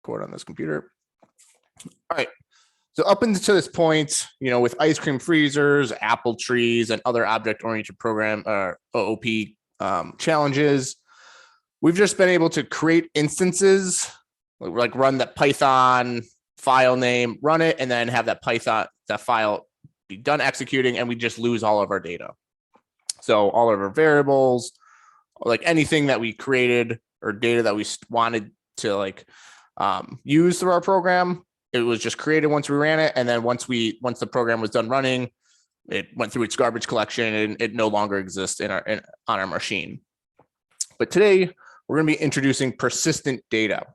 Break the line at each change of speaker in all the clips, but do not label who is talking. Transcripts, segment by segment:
record on this computer. All right. So up until this point, with ice cream freezers, apple trees, and other object-oriented program OOP challenges, we've just been able to create instances, like run that Python file name, run it, and then have that file be done executing, and we just lose all of our data. So all of our variables, like anything that we created or data that we wanted to use through our program, it was just created once we ran it, and then once the program was done running, it went through its garbage collection and it no longer exists on our machine. But today we're going to be introducing persistent data.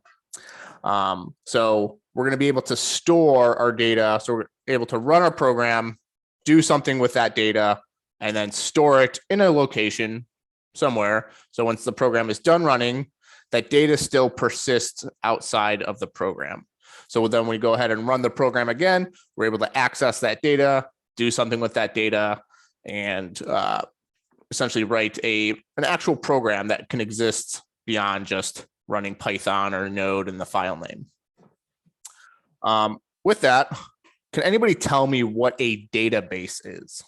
So we're going to be able to store our data. So we're able to run our program, do something with that data, and then store it in a location somewhere. So once the program is done running, that data still persists outside of the program. So then we go ahead and run the program again. We're able to access that data, do something with that data, and essentially write an actual program that can exist beyond just running Python or Node in the file name. With that, can anybody tell me what a database is?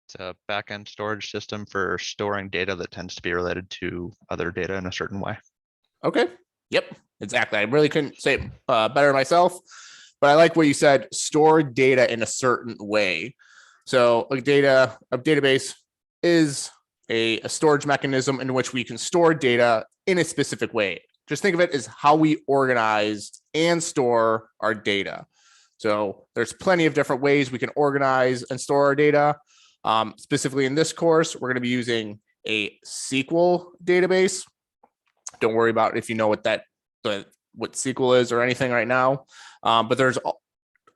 It's a backend storage system for storing data that tends to be related to other data in a certain way.
Okay. Yep, exactly. I really couldn't say it better myself, but I like what you said, store data in a certain way. So a database is a storage mechanism in which we can store data in a specific way. Just think of it as how we organize and store our data. So there's plenty of different ways we can organize and store our data. Specifically in this course, we're going to be using a SQL database. Don't worry about if you know what SQL is or anything right now, but there's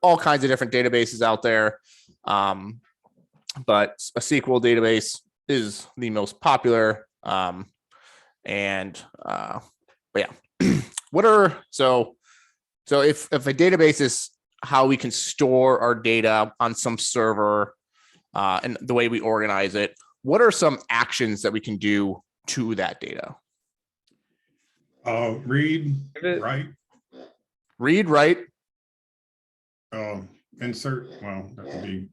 all kinds of different databases out there. But a SQL database is the most popular. But yeah, so if a database is how we can store our data on some server and the way we organize it, what are some actions that we can do to that data?
Read, write.
Read, write.
Insert, well, that would be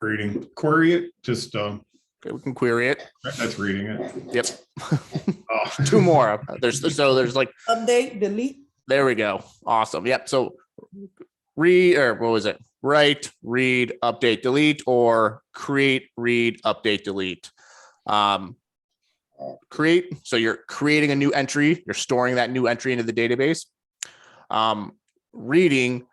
reading. Query it, just
Okay, we can query it.
That's reading it.
Yep. Two more. There's like
update, delete.
There we go. Awesome. Yep. So write, read, update, delete, or create, read, update, delete. Create, so you're creating a new entry, you're storing that new entry into the database. Reading,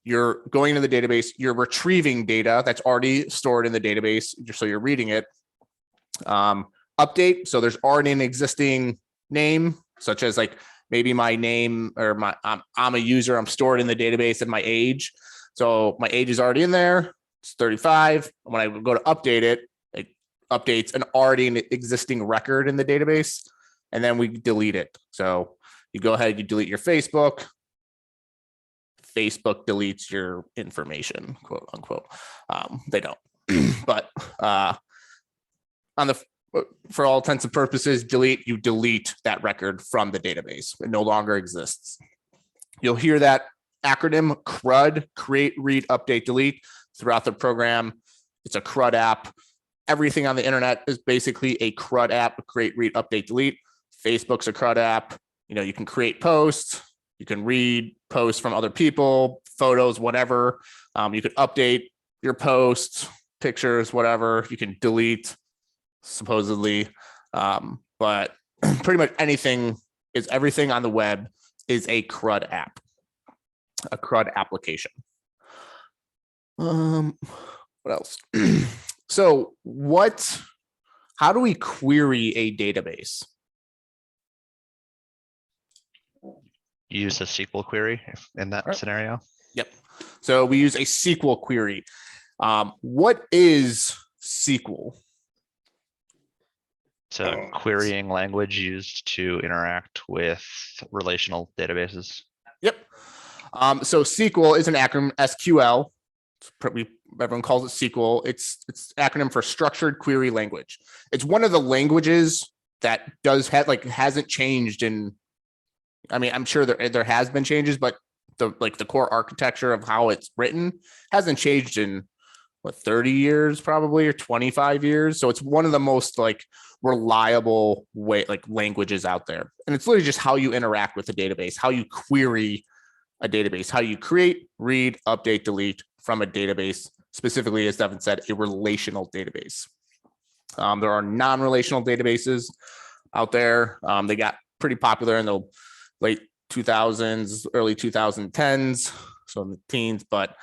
you're going into the database, you're retrieving data that's already stored in the database, so you're reading it. Update, so there's already an existing name, such as like maybe my name or I'm a user, I'm stored in the database and my age. So my age is already in there, it's 35. When I go to update it, it updates an already existing record in the database, and then we delete it. So you go ahead, you delete your Facebook. Facebook deletes your information, quote unquote. They don't, but for all intents and purposes, you delete that record from the database. It no longer exists. You'll hear that acronym CRUD, create, read, update, delete, throughout the program. It's a CRUD app. Everything on the internet is basically a CRUD app, create, read, update, delete. Facebook's a CRUD app. You can create posts, you can read posts from other people, photos, whatever. You could update your posts, pictures, whatever. You can delete, supposedly, but pretty much everything on the web is a CRUD app, a CRUD application. What else? So how do we query a database?
Use a SQL query in that scenario.
Yep. So we use a SQL query. What is SQL?
It's a querying language used to interact with relational databases.
Yep. So SQL is an acronym, SQL. Everyone calls it SQL. It's acronym for Structured Query Language. It's one of the languages that does have like hasn't changed in, I mean, I'm sure there has been changes, but the core architecture of how it's written hasn't changed in what 30 years probably, or 25 years. So it's one of the most like reliable languages out there. And it's literally just how you interact with the database, how you query a database, how you create, read, update, delete from a database, specifically, as Devin said, a relational database. There are non-relational databases out there. They got pretty popular in the late 2000s, early 2010s, so in the teens, but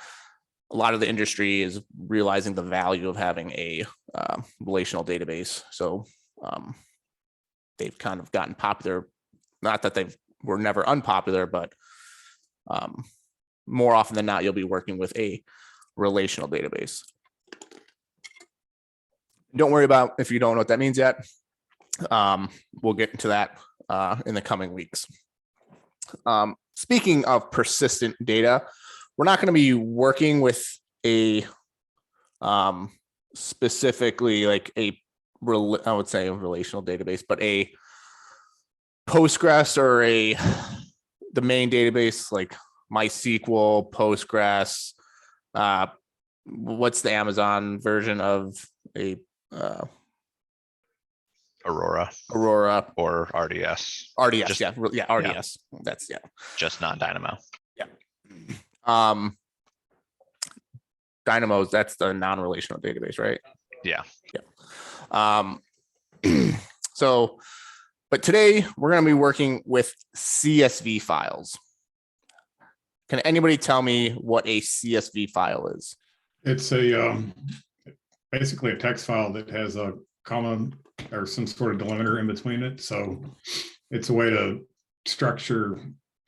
a lot of the industry is realizing the value of having a relational database. So they've kind of gotten popular. Not that they were never unpopular, but more often than not, you'll be working with a relational database. Don't worry about if you don't know what that means yet. We'll get into that in the coming weeks. Speaking of persistent data, we're not going to be working with a specifically like I would say a relational database, but a Postgres or the main database like MySQL, Postgres. What's the Amazon version of a
Aurora or RDS.
RDS,
Just-
yeah, RDS. That's
Just not Dynamo.
Dynamos, that's the non-relational database, right?
Yeah.
So, but today we're going to be working with CSV files. Can anybody tell me what a CSV file is?
It's a basically a text file that has a comma or some sort of delimiter in between it. So it's a way to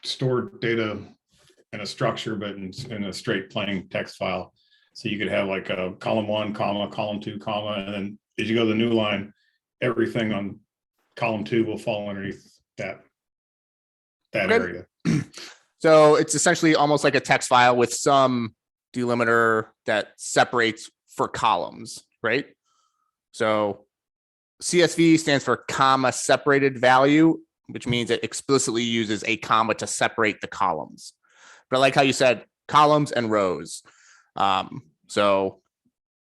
store data in a structure, but in a straight plain text file. So you could have like a column 1, comma, column 2, comma, and then as you go to the new line, everything on column 2 will fall underneath that
Okay.
area.
So it's essentially almost like a text file with some delimiter that separates for columns, right? So CSV stands for comma separated value, which means it explicitly uses a comma to separate the columns. But I like how you said columns and rows. So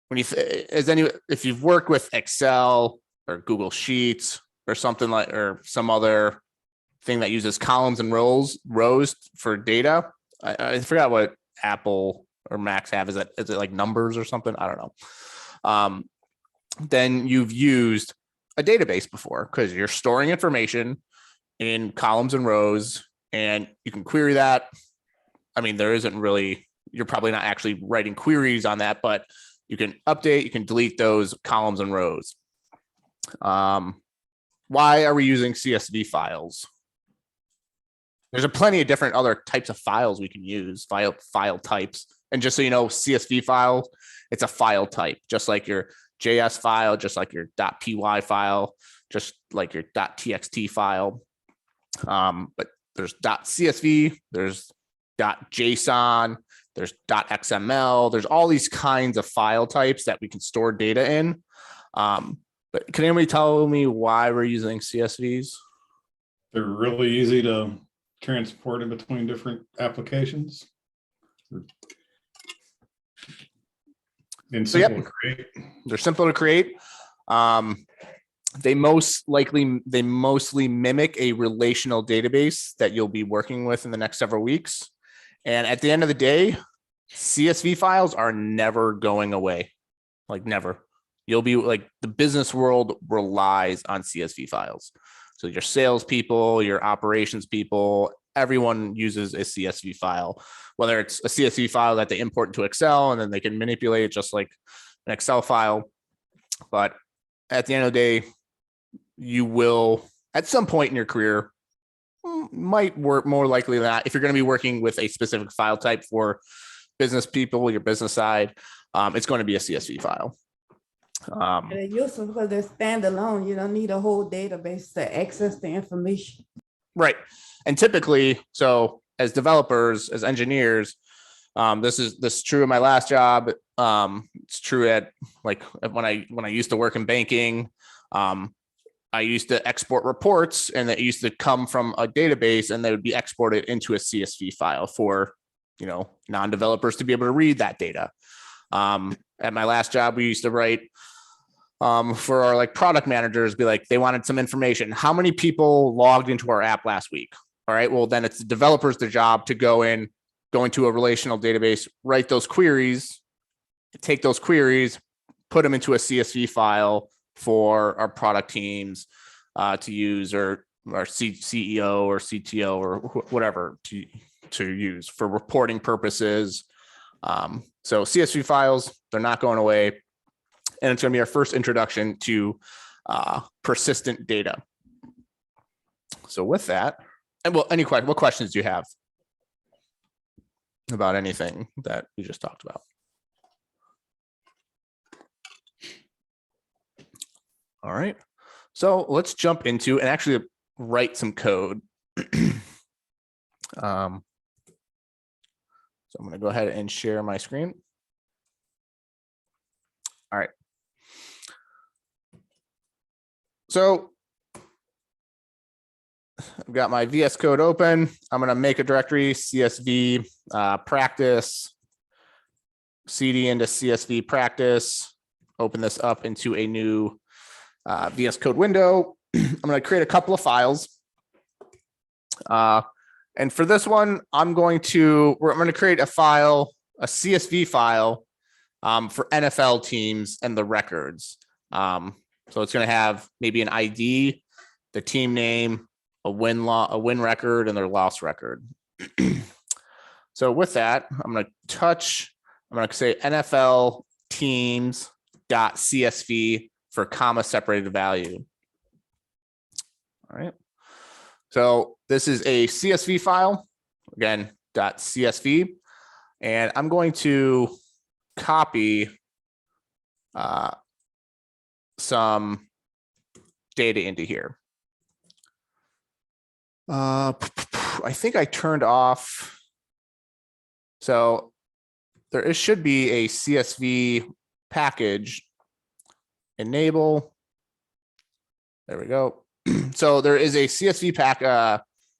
when if you've worked with Excel or Google Sheets or something like, or some other thing that uses columns and rows for data, I forgot what Apple or Macs have. Is it like numbers or something? I don't know. Then you've used a database before because you're storing information in columns and rows, and you can query that. I mean, you're probably not actually writing queries on that, but you can update, you can delete those columns and rows. Why are we using CSV files? There's plenty of different other types of files we can use, file types. And just so you know, CSV file, it's a file type, just like your JS file, just like your .py file, just like your .txt file. But there's .csv, there's .json, there's .xml, there's all these kinds of file types that we can store data in. But can anybody tell me why we're using CSVs?
They're really easy to transport in between different applications. And simple to create.
They're simple to create. They mostly mimic a relational database that you'll be working with in the next several weeks. And at the end of the day, CSV files are never going away, like never. You'll be like, the business world relies on CSV files. So your salespeople, your operations people, everyone uses a CSV file, whether it's a CSV file that they import into Excel and then they can manipulate it just like an Excel file. But at the end of the day, you will, at some point in your career, might work more likely than not, if you're going to be working with a specific file type for business people, your business side, it's going to be a CSV file.
They're useful because they're standalone. You don't need a whole database to access the information.
Right. And typically, so as developers, as engineers, this is true in my last job. It's true at like when I used to work in banking. I used to export reports, and that used to come from a database, and they would be exported into a CSV file for, non-developers to be able to read that data. At my last job, we used to write for our product managers, be like, they wanted some information. How many people logged into our app last week? All right, well, then it's the developer's job to go into a relational database, write those queries, take those queries, put them into a CSV file for our product teams to use, or our CEO or CTO or whatever to use for reporting purposes. So CSV files, they're not going away. And it's going to be our first introduction to persistent data. So with that, and what questions do you have about anything that we just talked about? All right, so let's jump into and actually write some code. So I'm going to go ahead and share my screen. All right. So I've got my VS Code open. I'm going to make a directory, CSV practice, cd into CSV practice, open this up into a new VS Code window. I'm going to create a couple of files. And for this one, I'm going to create a file, a CSV file for NFL teams and the records. So it's going to have maybe an ID, the team name, a win record, and their loss record. So with that, I'm going to say NFL teams dot CSV for comma separated value. All right. So this is a CSV file, again, .csv, and I'm going to copy some data into here. I think I turned off. So there should be a CSV package, enable. There we go. So there is a CSV pack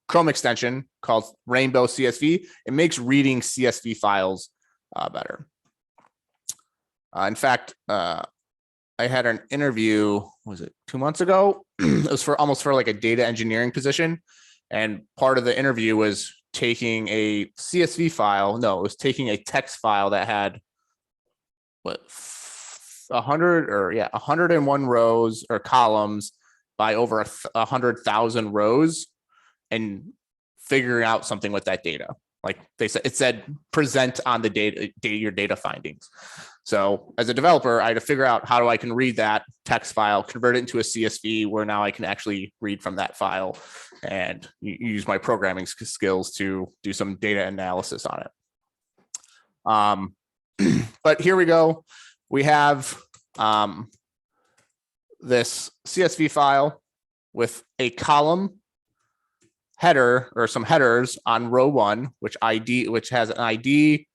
Chrome extension called Rainbow CSV. It makes reading CSV files better. In fact, I had an interview, was it 2 months ago? It was almost for like a data engineering position. And part of the interview was taking a CSV file. No, it was taking a text file that had 101 rows or columns by over 100,000 rows, and figuring out something with that data. Like it said, present on the data, your data findings. So as a developer, I had to figure out how I can read that text file, convert it into a CSV where now I can actually read from that file and use my programming skills to do some data analysis on it. But here we go. We have this CSV file with a column header or some headers on row 1, which has an ID,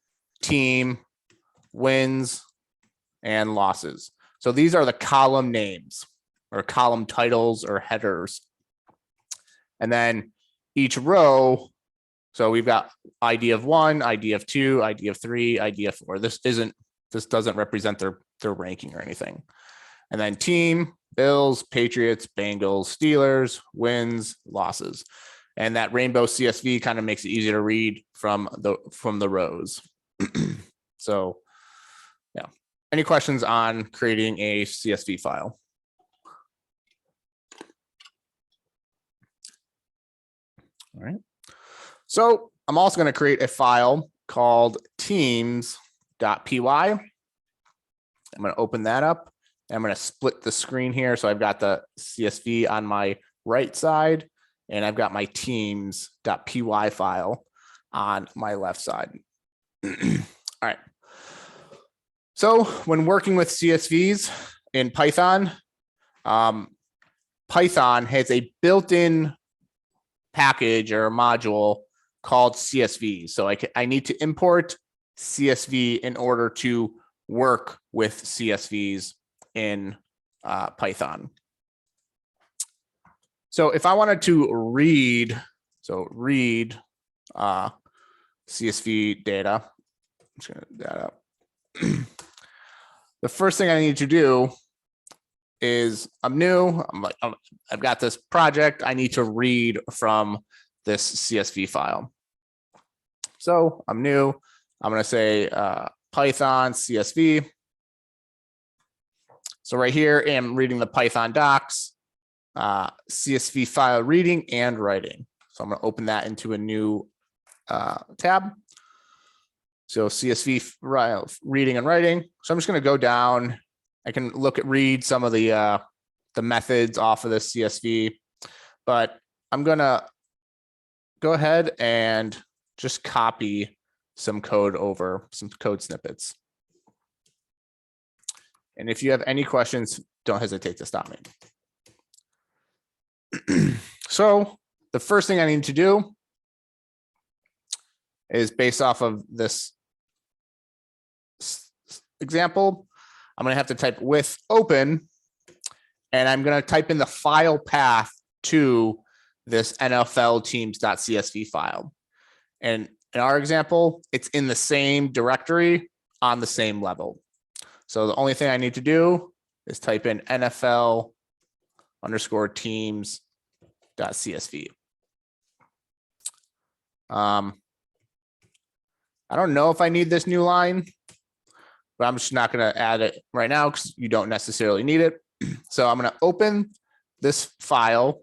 team, wins, and losses. So these are the column names or column titles or headers. And then each row, so we've got ID of 1, ID of 2, ID of 3, ID of 4. This doesn't represent their ranking or anything. And then team, Bills, Patriots, Bengals, Steelers, wins, losses. And that Rainbow CSV kind of makes it easier to read from the rows. So yeah. Any questions on creating a CSV file? All right. So I'm also going to create a file called teams.py. I'm going to open that up. I'm going to split the screen here. So I've got the CSV on my right side, and I've got my teams.py file on my left side. All right. So when working with CSVs in Python, Python has a built-in package or a module called CSV. So I need to import CSV in order to work with CSVs in Python. So if I wanted to read, CSV data, I'm just gonna do that up. The first thing I need to do is I'm new. I've got this project. I need to read from this CSV file. So I'm new. I'm going to say Python CSV. So right here, I'm reading the Python docs, CSV file reading and writing. So I'm going to open that into a new tab. So CSV reading and writing. So I'm just going to go down. I can read some of the methods off of this CSV, but I'm going to go ahead and just copy some code over, some code snippets. And if you have any questions, don't hesitate to stop me. So the first thing I need to do is based off of this example, I'm going to have to type with open, and I'm going to type in the file path to this NFL teams.csv file. And in our example, it's in the same directory on the same level. So the only thing I need to do is type in NFL underscore teams.csv. I don't know if I need this new line, but I'm just not going to add it right now because you don't necessarily need it. So I'm going to open this file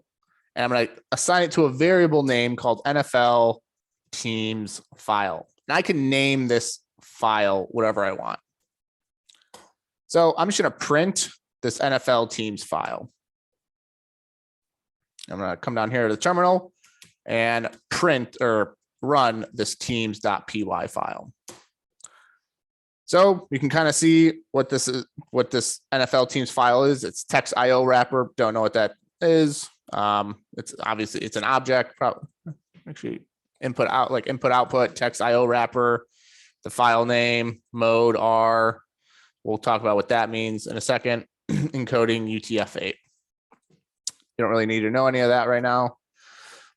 and I'm going to assign it to a variable name called NFL teams file. And I can name this file whatever I want. So I'm just going to print this NFL teams file. I'm going to come down here to the terminal and print or run this teams.py file. So you can kind of see what this is, what this NFL teams file is. It's text IO wrapper. Don't know what that is. It's obviously it's an object. Actually, input out like input output text IO wrapper. The file name mode R. We'll talk about what that means in a second. Encoding UTF-8. You don't really need to know any of that right now.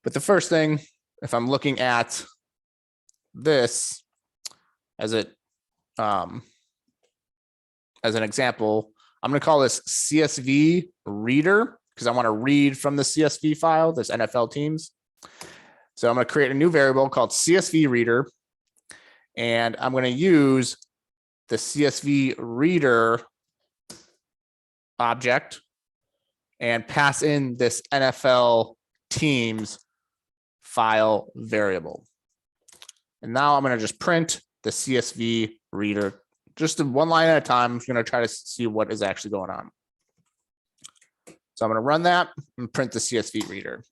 But the first thing, if I'm looking at this as it as an example, I'm going to call this CSV reader because I want to read from the CSV file, this NFL teams. So I'm going to create a new variable called CSV reader, and I'm going to use the CSV reader object and pass in this NFL teams file variable. And now I'm going to just print the CSV reader, just one line at a time. I'm going to try to see what is actually going on. So I'm going to run that and print the CSV reader.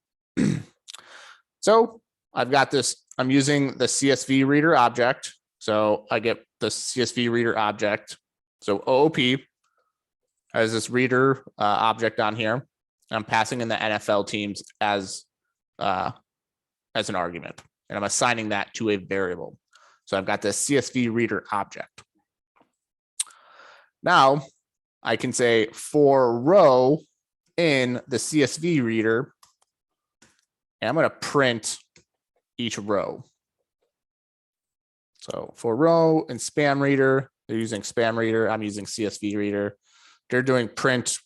So I've got this, I'm using the CSV reader object. So I get the CSV reader object. So OOP has this reader object on here. I'm passing in the NFL teams as an argument, and I'm assigning that to a variable. So I've got the CSV reader object. Now I can say for row in the CSV reader, and I'm going to print each row. So for row and spam reader, they're using spam reader. I'm using CSV reader. They're doing print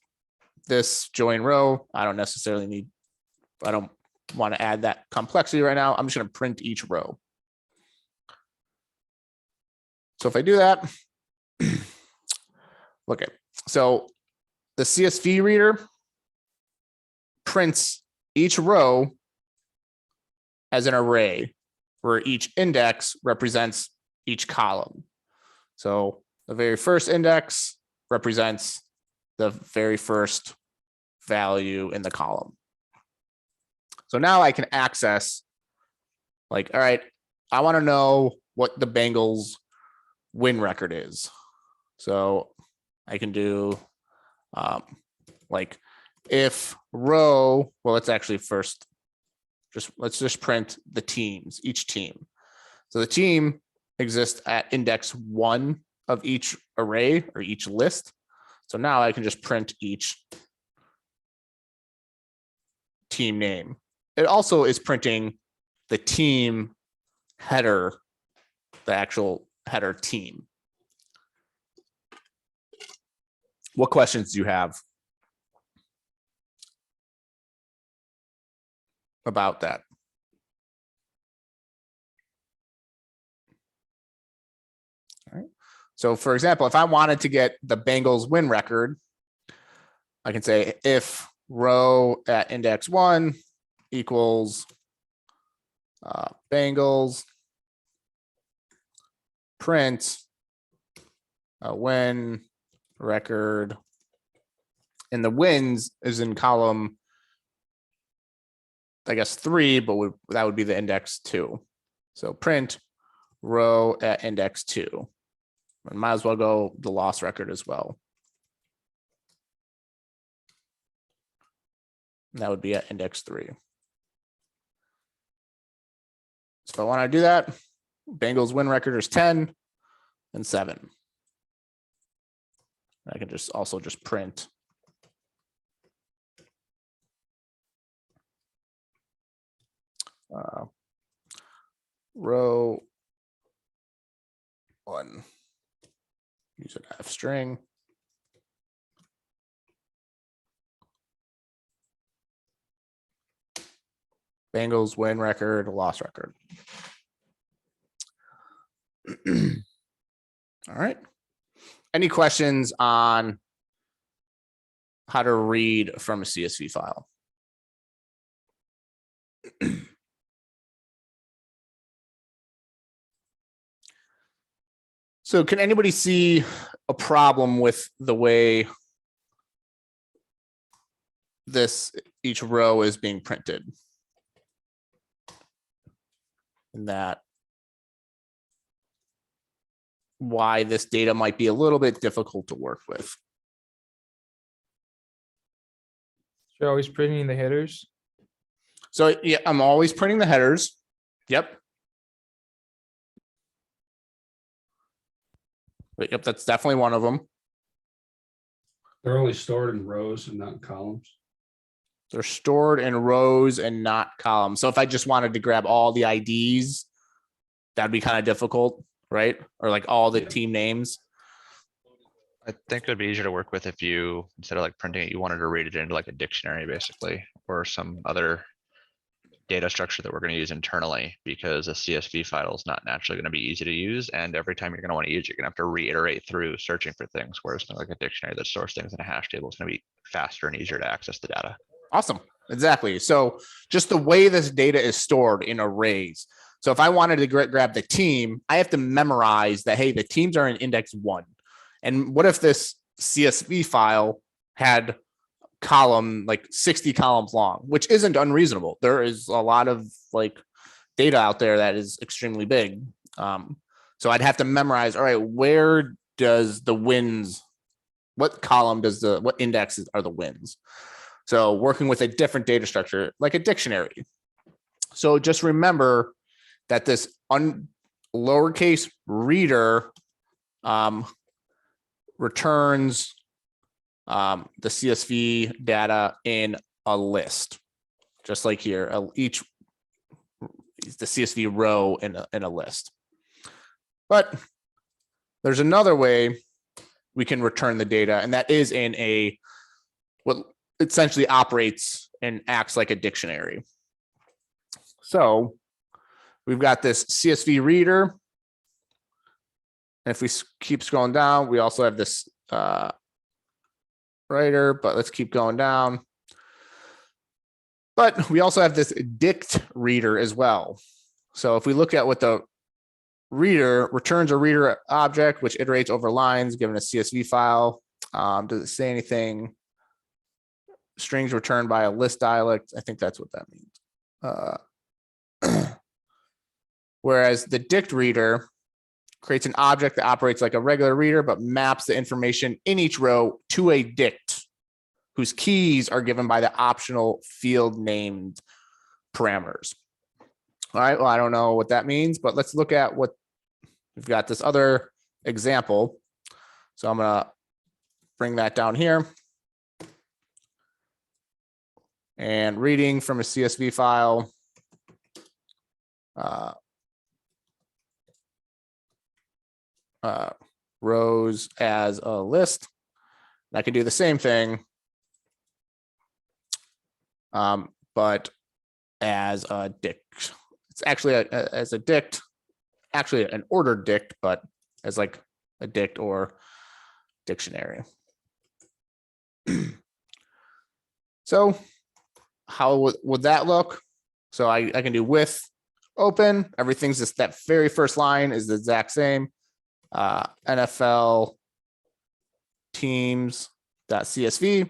this join row. I don't necessarily need, I don't want to add that complexity right now. I'm just going to print each row. So if I do that, okay, so the CSV reader prints each row as an array where each index represents each column. So the very first index represents the very first value in the column. So now I can access, like, all right, I want to know what the Bengals win record is. So I can do like if row, well, let's actually first let's just print the teams, each team. So the team exists at index 1 of each array or each list. So now I can just print each team name. It also is printing the team header, the actual header team. What questions do you have about that? All right. So for example, if I wanted to get the Bengals win record, I can say if row at index 1 equals Bengals print a win record, and the wins is in column, I guess 3, but that would be the index 2. So print row at index 2. And might as well go the loss record as well. And that would be at index 3. So if I want to do that, Bengals win record is 10 and 7. I can just also just print row 1, use an F string. Bengals win record, loss record. All right. Any questions on how to read from a CSV file? So can anybody see a problem with the way each row is being printed? And that why this data might be a little bit difficult to work with.
You're always printing the headers.
So yeah, I'm always printing the headers. Yep. But yep, that's definitely one of them.
They're only stored in rows and not in columns.
They're stored in rows and not columns. So if I just wanted to grab all the IDs, that'd be kind of difficult, right? Or like all the team names.
I think it'd be easier to work with if you, instead of like printing it, you wanted to read it into like a dictionary basically, or some other data structure that we're going to use internally, because a CSV file is not naturally going to be easy to use. And every time you're going to want to use it, you're going to have to reiterate through searching for things. Whereas like a dictionary that stores things in a hash table is going to be faster and easier to access the data.
Awesome. Exactly. So just the way this data is stored in arrays. So if I wanted to grab the team, I have to memorize that, hey, the teams are in index 1. And what if this CSV file had column like 60 columns long, which isn't unreasonable. There is a lot of like data out there that is extremely big. So I'd have to memorize, all right, where does the wins, what column does what indexes are the wins? So working with a different data structure, like a dictionary. So just remember that this lowercase reader returns the CSV data in a list, just like here, each is the CSV row in a list. But there's another way we can return the data, and that is in what essentially operates and acts like a dictionary. So we've got this CSV reader. And if we keep scrolling down, we also have this writer, but let's keep going down. But we also have this dict reader as well. So if we look at what the reader returns, a reader object which iterates over lines given a CSV file. Does it say anything? Strings returned by a list dialect. I think that's what that means. Whereas the dict reader creates an object that operates like a regular reader, but maps the information in each row to a dict whose keys are given by the optional field named parameters. All right, well, I don't know what that means, but let's look at what we've got this other example. So I'm gonna bring that down here. and reading from a CSV file. Rows as a list. I can do the same thing, but as a dict. It's actually as a dict, actually an ordered dict, but as like a dict or dictionary. So how would that look? So I can do with open, everything's just that very first line is the exact same. NFL teams.csv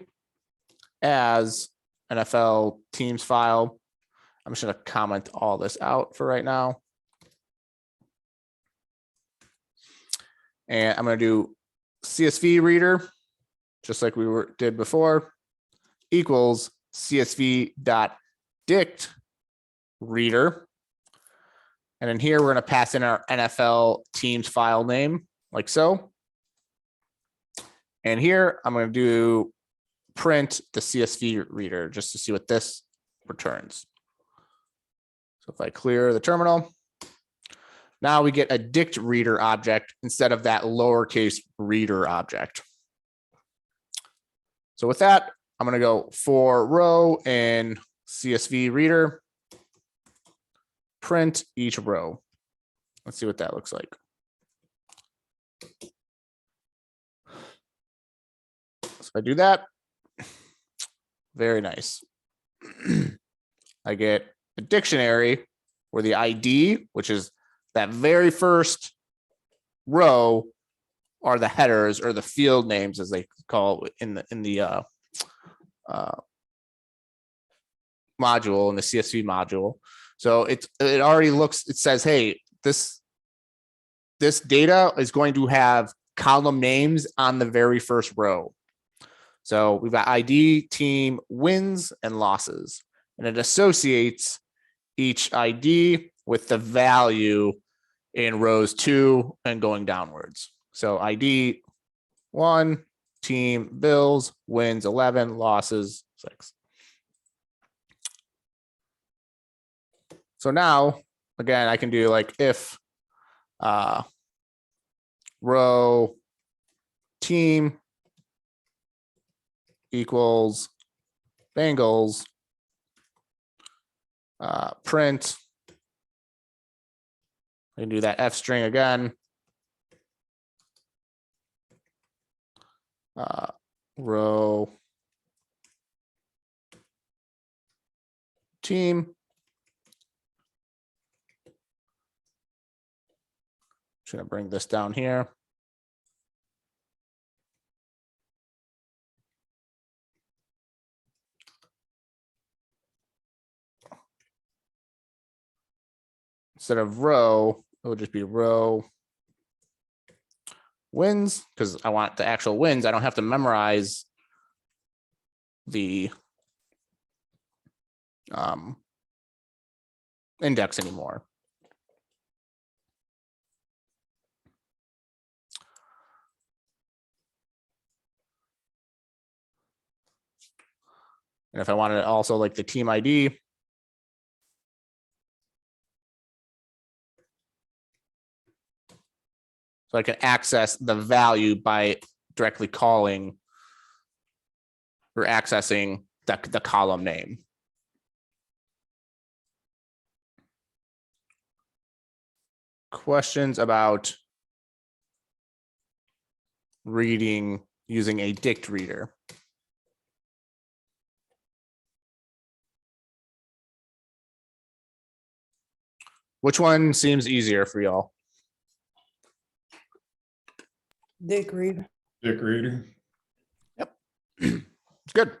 as NFL teams file. I'm just going to comment all this out for right now. And I'm going to do CSV reader, just like we did before, equals CSV.dict reader. And then here, we're going to pass in our NFL teams file name like so. And here, I'm going to do print the CSV reader just to see what this returns. So if I clear the terminal, now we get a dict reader object instead of that lowercase reader object. So with that, I'm going to go for row in CSV reader, print each row. Let's see what that looks like. So if I do that, very nice. I get a dictionary where the ID, which is that very first row, are the headers or the field names, as they call it in the module, in the CSV module. So it already looks, it says, hey, this data is going to have column names on the very first row. So we've got ID, team, wins, and losses. And it associates each ID with the value in rows 2 and going downwards. So ID 1, team, Bills, wins 11, losses 6. So now, again, I can do like if row team equals Bengals, print. I can do that F string again. Row team. Just gonna bring this down here. Instead of row, it would just be row wins, because I want the actual wins. I don't have to memorize the index anymore. And if I wanted also like the team ID, so I can access the value by directly calling or accessing the column name. Questions about reading using a dict reader? Which one seems easier for y'all?
Dick reader.
Dick reader.
Yep. Good.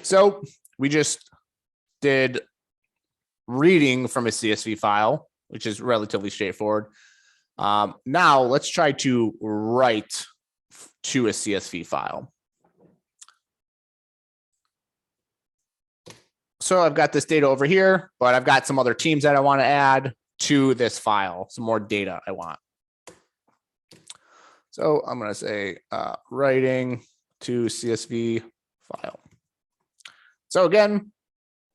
So we just did reading from a CSV file, which is relatively straightforward. Now let's try to write to a CSV file. So I've got this data over here, but I've got some other teams that I want to add to this file, some more data I want. So I'm going to say writing to CSV file. So again,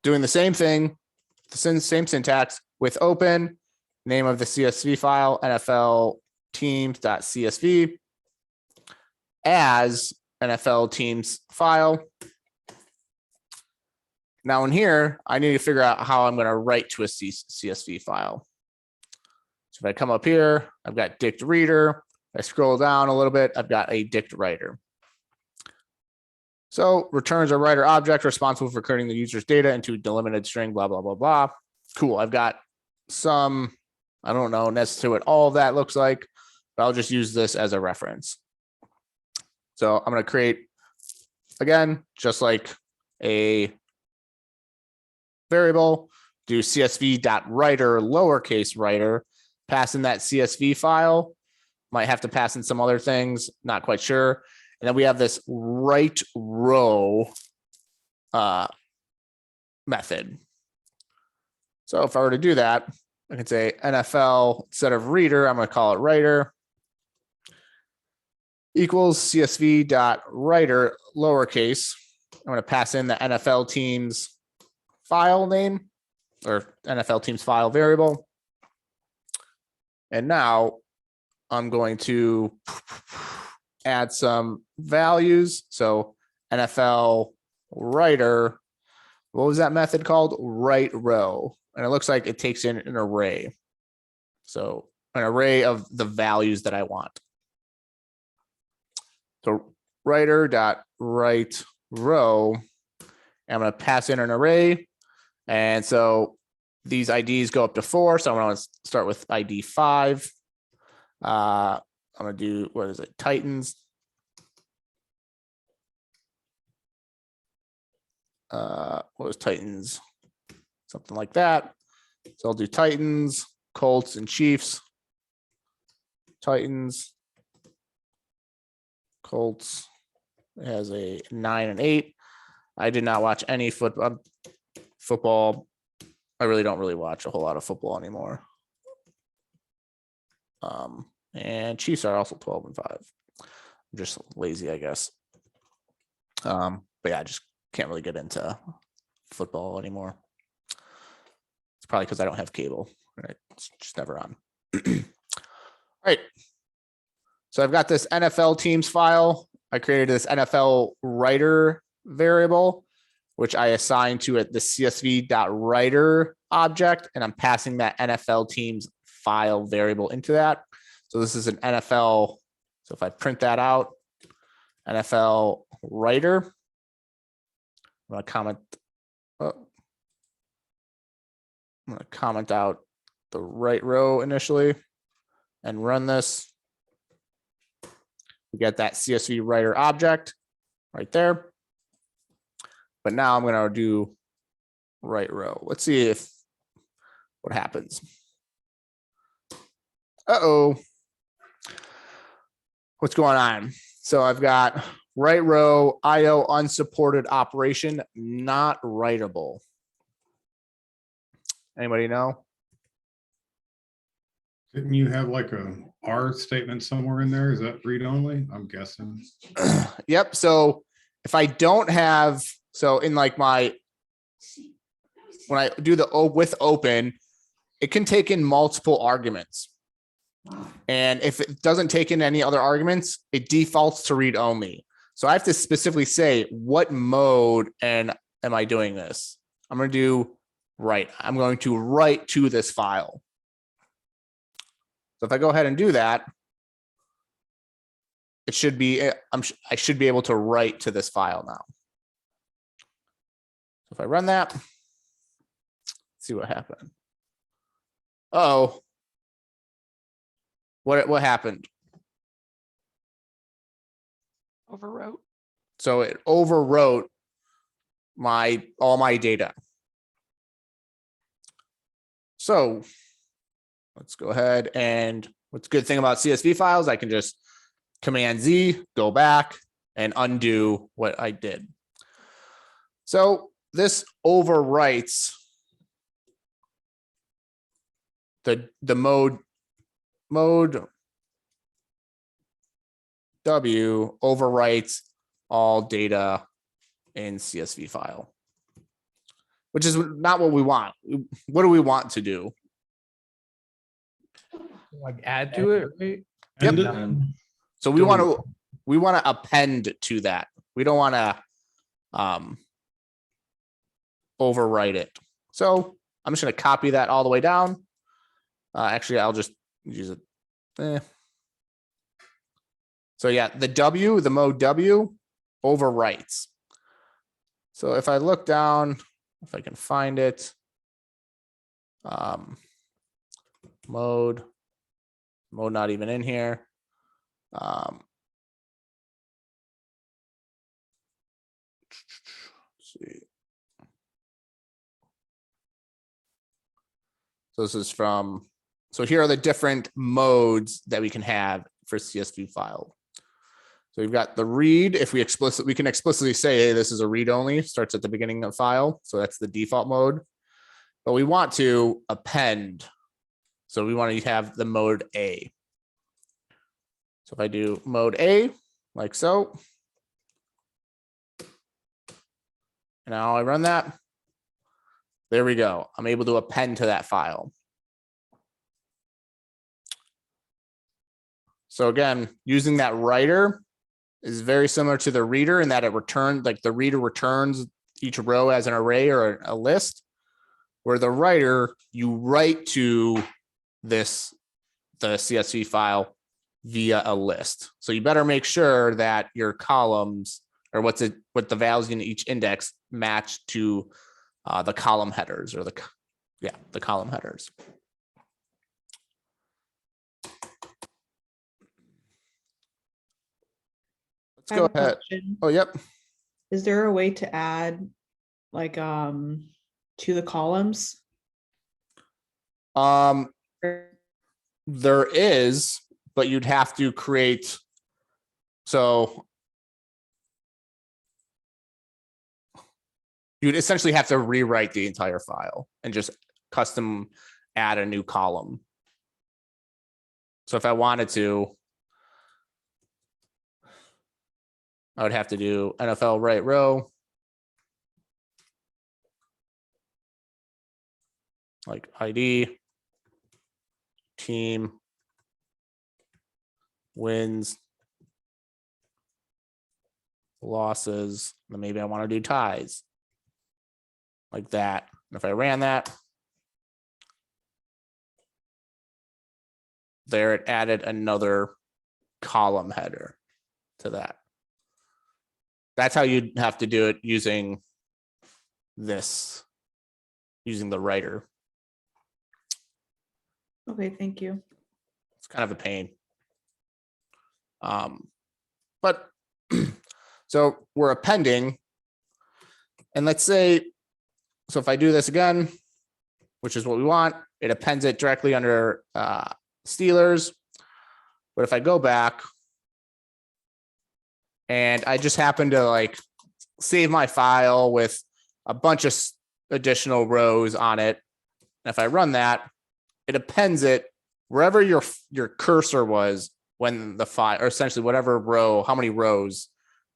doing the same thing, the same syntax with open, name of the CSV file, NFL teams.csv as NFL teams file. Now in here, I need to figure out how I'm going to write to a CSV file. So if I come up here, I've got dict reader. If I scroll down a little bit, I've got a dict writer. So returns a writer object responsible for turning the user's data into a delimited string, blah, blah, blah, blah. Cool. I've got some, I don't know necessarily what all of that looks like, but I'll just use this as a reference. So I'm going to create, again, just like a variable, do csv.writer lowercase writer, pass in that CSV file. Might have to pass in some other things, not quite sure. And then we have this write row method. So if I were to do that, I can say NFL instead of reader, I'm going to call it writer equals csv.writer lowercase. I'm going to pass in the NFL teams file name or NFL teams file variable. And now I'm going to add some values. So NFL writer, what was that method called? Write row. And it looks like it takes in an array. So an array of the values that I want. So writer.write row, I'm going to pass in an array. And so these IDs go up to 4. So I'm going to start with ID 5. I'm going to do, what is it? Titans. What was Titans? Something like that. So I'll do Titans, Colts, and Chiefs. Titans, Colts. It has a 9 and 8. I did not watch any football. I really don't watch a whole lot of football anymore. And Chiefs are also 12 and 5. I'm just lazy, I guess. But yeah, I just can't really get into football anymore. It's probably because I don't have cable. Right? It's just never on. All right. So I've got this NFL teams file. I created this NFL writer variable, which I assigned to it the csv.writer object, and I'm passing that NFL teams file variable into that. So this is an NFL. So if I print that out, NFL writer, I'm going to comment. I'm going to comment out the right row initially and run this. We get that CSV writer object right there. But now I'm going to do right row. Let's see what happens. Uh-oh. What's going on? So I've got right row IO unsupported operation not writable. Anybody know?
Didn't you have like a R statement somewhere in there? Is that read only? I'm guessing.
Yep. So if I don't have, so in like when I do the with open, it can take in multiple arguments. And if it doesn't take in any other arguments, it defaults to read only. So I have to specifically say what mode and am I doing this? I'm going to do write. I'm going to write to this file. So if I go ahead and do that, it should be, I should be able to write to this file now. If I run that, let's see what happened. Oh, what happened?
Overwrote.
So it overwrote all my data. So let's go ahead, and what's a good thing about CSV files, I can just Command Z, go back and undo what I did. So this overwrites the mode W overwrites all data in CSV file. which is not what we want. What do we want to do?
Like add to it, right?
Yep.
And
So we want to append to that. We don't want to overwrite it. So I'm just going to copy that all the way down. Actually, I'll just use it. So yeah, the mode W overwrites. So if I look down, if I can find it, mode not even in here. Let's see. So this is from, so here are the different modes that we can have for CSV file. So we've got the read. If we can explicitly say, hey, this is a read only, starts at the beginning of the file. So that's the default mode. But we want to append. So we want to have the mode A. So if I do mode A, like so. And now I run that. There we go. I'm able to append to that file. So again, using that writer is very similar to the reader in that it returns, like the reader returns each row as an array or a list, where the writer, you write to the CSV file via a list. So you better make sure that your columns or what the values in each index match to the column headers or the column headers. Let's go ahead. Oh, yep.
Is there a way to add like to the columns?
There is, but you'd have to create. So you'd essentially have to rewrite the entire file and just custom add a new column. So if I wanted to, I would have to do NFL right row. Like ID, team, wins, losses, and maybe I want to do ties. Like that. And if I ran that, there it added another column header to that. That's how you'd have to do it using this, using the writer.
Okay, thank you.
It's kind of a pain. But so we're appending, and let's say, so if I do this again, which is what we want, it appends it directly under Steelers. But if I go back and I just happen to like save my file with a bunch of additional rows on it, and if I run that, it appends it wherever your cursor was when the file, or essentially whatever row, how many rows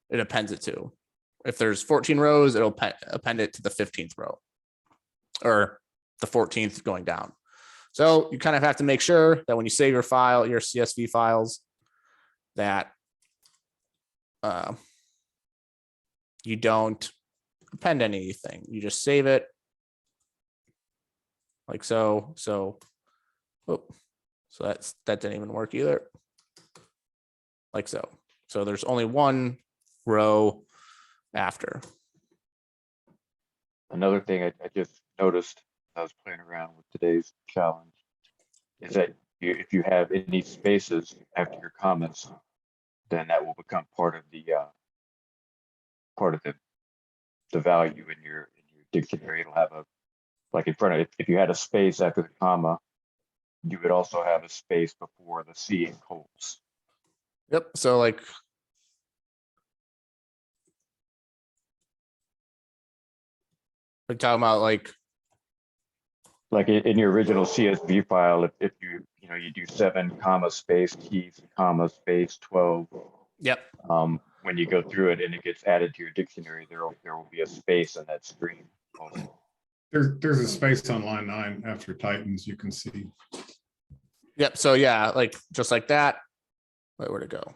it appends it to. If there's 14 rows, it'll append it to the 15th row or the 14th going down. So you kind of have to make sure that when you save your file, your CSV files, that you don't append anything. You just save it like so. So that didn't even work either. Like so. So there's only one row after.
Another thing I just noticed as I was playing around with today's challenge is that if you have any spaces after your comments, then that will become part of the value in your dictionary. It'll have a, like in front of it, if you had a space after the comma, you would also have a space before the C in quotes.
Yep. So like we're talking about like
in your original CSV file, if you do 7 comma space keys comma space 12.
Yep.
When you go through it and it gets added to your dictionary, there will be a space in that string also.
There's a space on line 9 after Titans, you can see.
Yep. So yeah, like just like that. Wait, where'd it go?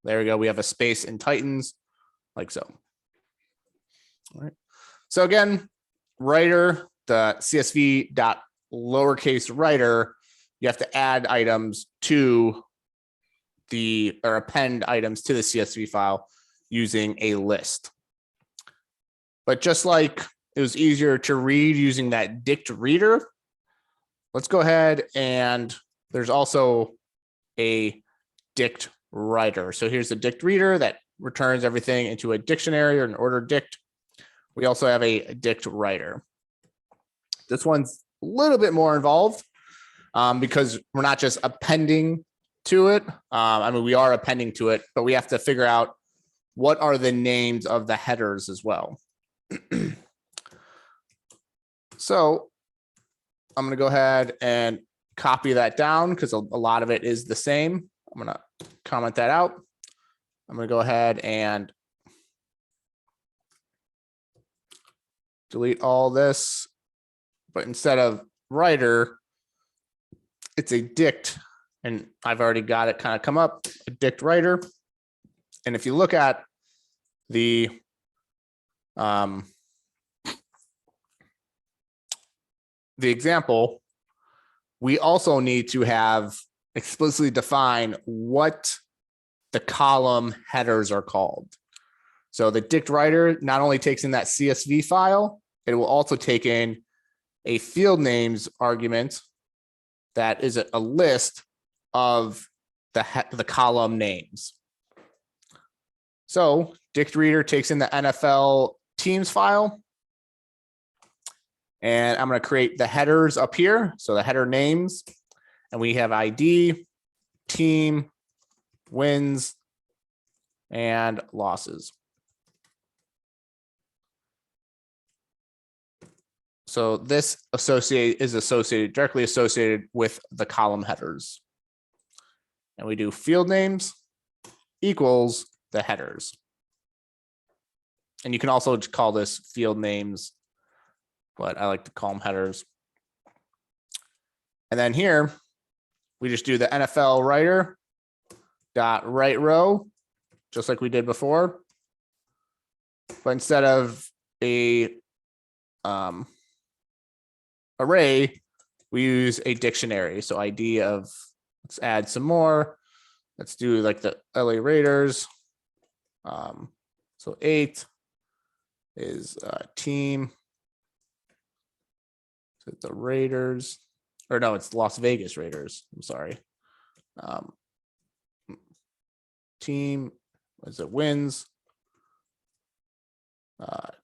There we go. We have a space in Titans, like so. All right. So again, writer, the CSV dot lowercase writer, you have to add items to the, or append items to the CSV file using a list. But just like it was easier to read using that dict reader, let's go ahead and there's also a dict writer. So here's the dict reader that returns everything into a dictionary or an ordered dict. We also have a dict writer. This one's a little bit more involved because we're not just appending to it. I mean, we are appending to it, but we have to figure out what are the names of the headers as well. So I'm going to go ahead and copy that down because a lot of it is the same. I'm going to comment that out. I'm going to go ahead and delete all this, but instead of writer, it's a dict, and I've already got it kind of come up, a dict writer. And if you look at the example, we also need to have explicitly define what the column headers are called. So the dict writer not only takes in that CSV file, it will also take in a field names argument that is a list of the column names. So dict reader takes in the NFL teams file. And I'm going to create the headers up here. So the header names, and we have ID, team, wins, and losses. So this is directly associated with the column headers. And we do field names equals the headers. And you can also call this field names, but I like to call them headers. And then here, we just do the NFL writer dot right row, just like we did before. But instead of a array, we use a dictionary. So ID of, let's add some more. Let's do like the LA Raiders. So 8 is team. So the Raiders, or no, it's Las Vegas Raiders. I'm sorry. Team, is it wins?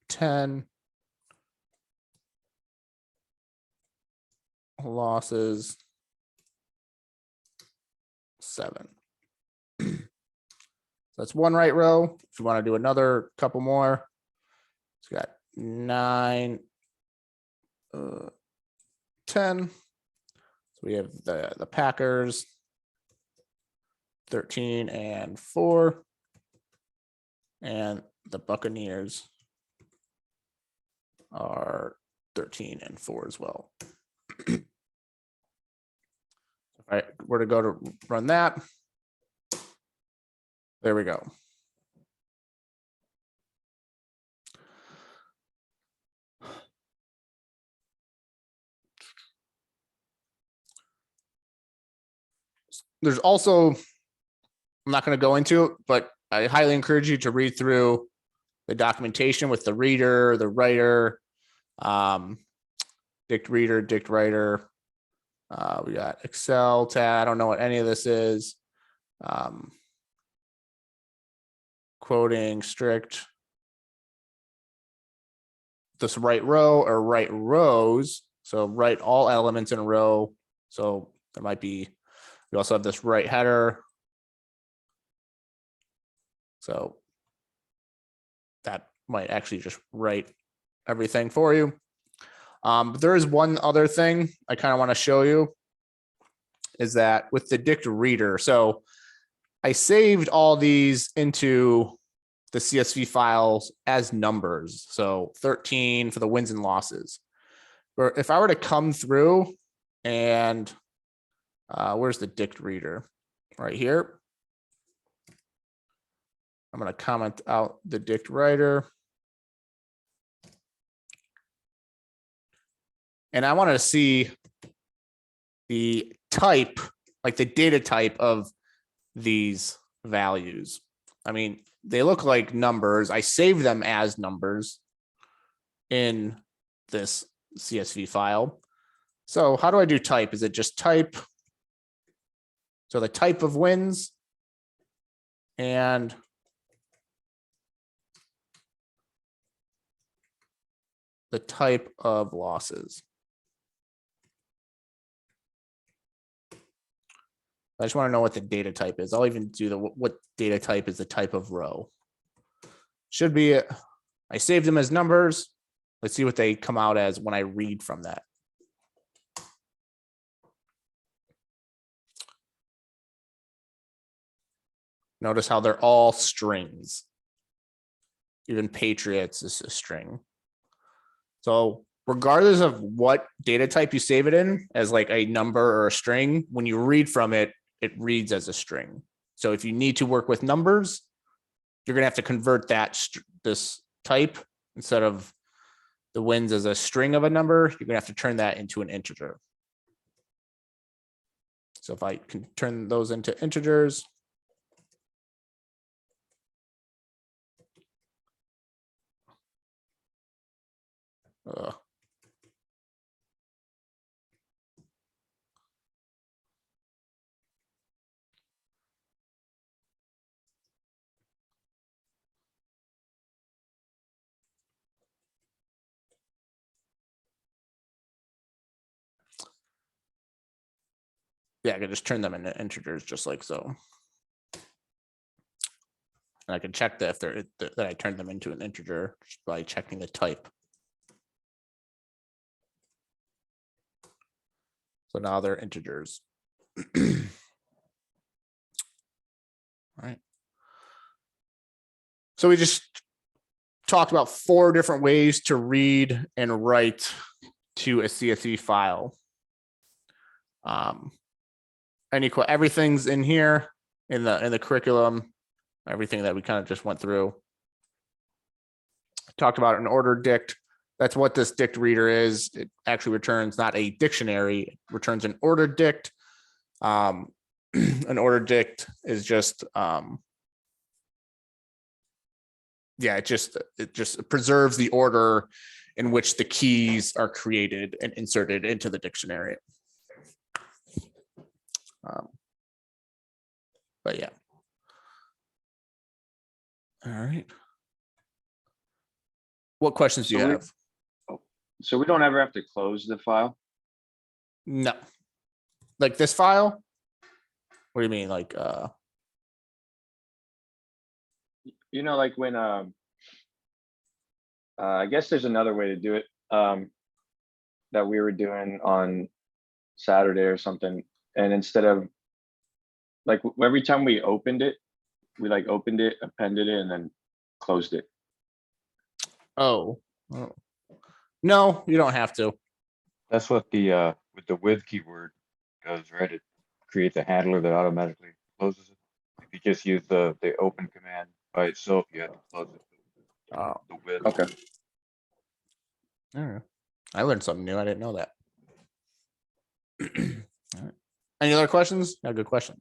10. Losses 7. So that's one right row. If you want to do another couple more, it's got 9, 10. So we have the Packers 13 and 4, and the Buccaneers are 13 and 4 as well. If I were to go to run that, there we go. There's also, I'm not going to go into it, but I highly encourage you to read through the documentation with the reader, the writer, dict reader, dict writer. We got Excel tab. I don't know what any of this is. Quoting strict. This right row or right rows. So write all elements in a row. So there might be, we also have this right header. So that might actually just write everything for you. But there is one other thing I kind of want to show you is that with the dict reader. So I saved all these into the CSV files as numbers. So 13 for the wins and losses. Or if I were to come through and where's the dict reader? Right here. I'm going to comment out the dict writer. And I want to see the type, like the data type of these values. I mean, they look like numbers. I save them as numbers in this CSV file. So how do I do type? Is it just type? So the type of wins and the type of losses. I just want to know what the data type is. I'll even do the what data type is the type of row. Should be it. I saved them as numbers. Let's see what they come out as when I read from that. Notice how they're all strings. Even Patriots is a string. So regardless of what data type you save it in, as like a number or a string, when you read from it, it reads as a string. So if you need to work with numbers, you're gonna have to convert that this type instead of the wins as a string of a number, you're gonna have to turn that into an integer. So if I can turn those into integers. Yeah, I can just turn them into integers just like so. And I can check that if they're that I turned them into an integer just by checking the type. So now they're integers. All right. So we just talked about 4 different ways to read and write to a CSV file. Everything's in here in the curriculum, everything that we kind of just went through. Talked about an order dict. That's what this dict reader is. It actually returns not a dictionary, it returns an order dict. An order dict is just it just preserves the order in which the keys are created and inserted into the dictionary. But yeah. All right. What questions do you have?
So we don't ever have to close the file?
No. Like this file? What do you mean? Like
You know, like when I guess there's another way to do it that we were doing on Saturday or something. And instead of like every time we opened it, we like opened it, appended it, and then closed it.
oh. No, you don't have to.
That's what the with the with keyword does, right? It creates a handler that automatically closes it. If you just use the open command by itself, you have to close it.
Oh.
The with.
Okay.
All right. I learned something new. I didn't know that. All right. Any other questions? Yeah, good question.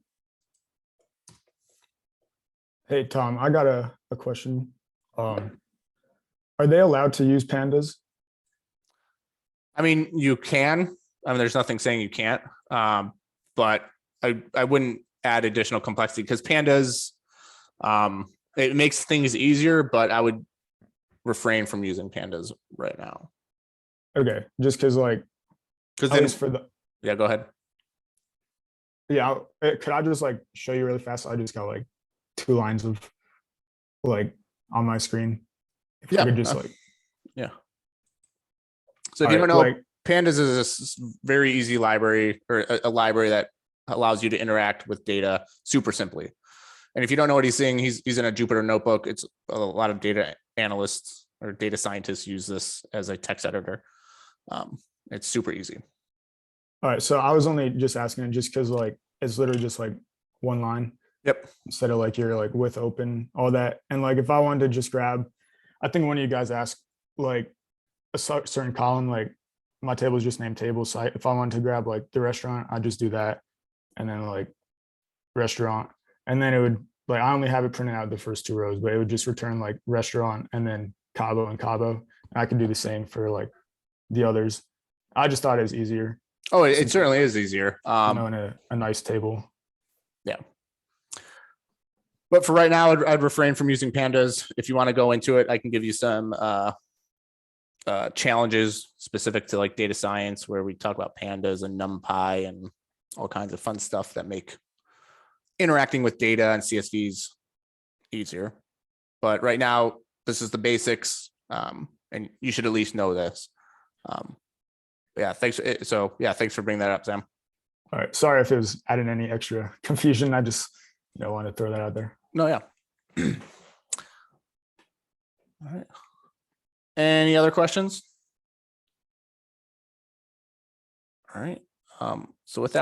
Hey, Tom, I got a question. Are they allowed to use pandas?
I mean, you can. I mean, there's nothing saying you can't. But I wouldn't add additional complexity because pandas, it makes things easier, but I would refrain from using pandas right now.
Okay, just because like,
Because
at
then,
least for the,
yeah, go ahead.
yeah, could I just like show you really fast? I just got like 2 lines of like on my screen. If
Yeah,
I could just like,
yeah. So if you don't
Alright,
know,
like-
pandas is a very easy library or a library that allows you to interact with data super simply. And if you don't know what he's seeing, he's in a Jupyter notebook. It's a lot of data analysts or data scientists use this as a text editor. It's super easy.
All right, so I was only just asking it just because like it's literally just like one line.
Yep.
Instead of like your like with open, all that. And like if I wanted to just grab, I think one of you guys asked like a certain column, like my table is just named table. So if I wanted to grab like the restaurant, I'd just do that. And then like restaurant. And then it would like, I only have it printed out the first 2 rows, but it would just return like restaurant and then Cabo and Cabo. And I can do the same for like the others. I just thought it was easier.
Oh, it certainly is easier.
In a nice table.
Yeah. But for right now, I'd refrain from using pandas. If you want to go into it, I can give you some challenges specific to like data science, where we talk about pandas and NumPy and all kinds of fun stuff that make interacting with data and CSVs easier. But right now, this is the basics, and you should at least know this. Yeah, thanks. So yeah, thanks for bringing that up, Sam.
All right. Sorry if it was adding any extra confusion. I just want to throw that out there.
No, yeah. All right. Any other questions? All right. So with that,